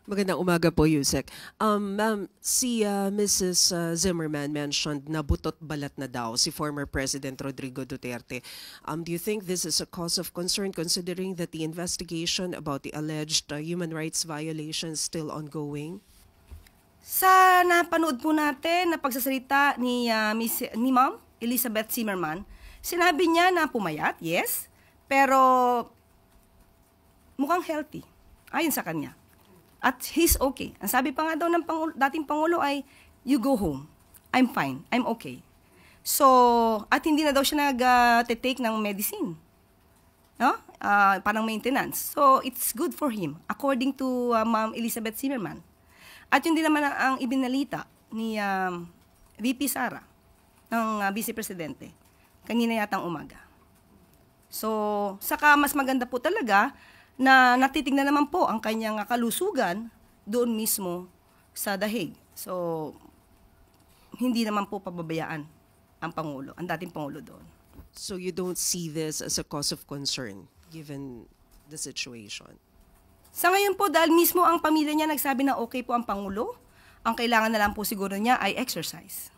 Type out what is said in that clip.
Magandang umaga po, Yusek. Ma'am, si Mrs. Zimmerman mentioned na butot balat na daw si former President Rodrigo Duterte. Do you think this is a cause of concern considering that the investigation about the alleged human rights violations still ongoing? Sa napanood po natin na pagsasalita ni Ma'am Elizabeth Zimmerman, sinabi niya na pumayat, yes, pero mukhang healthy, ayon sa kanya. At he's okay. Ang sabi pa nga daw ng dating Pangulo ay, you go home. I'm fine. I'm okay. So, at hindi na daw siya nag-take ng medicine. No? Parang maintenance. So, it's good for him, according to Ma'am Elizabeth Zimmerman. At yun din naman ang ibinalita ni VP Sara ng Vice Presidente kanina yatang umaga. So, saka mas maganda po talaga na natitignan naman po ang kanyang kalusugan doon mismo sa dahig. So, hindi naman po pababayaan ang Pangulo, ang dating Pangulo doon. So you don't see this as a cause of concern given the situation? Sa ngayon po, dahil mismo ang pamilya niya nagsabi na okay po ang Pangulo, ang kailangan na lang po siguro niya ay exercise.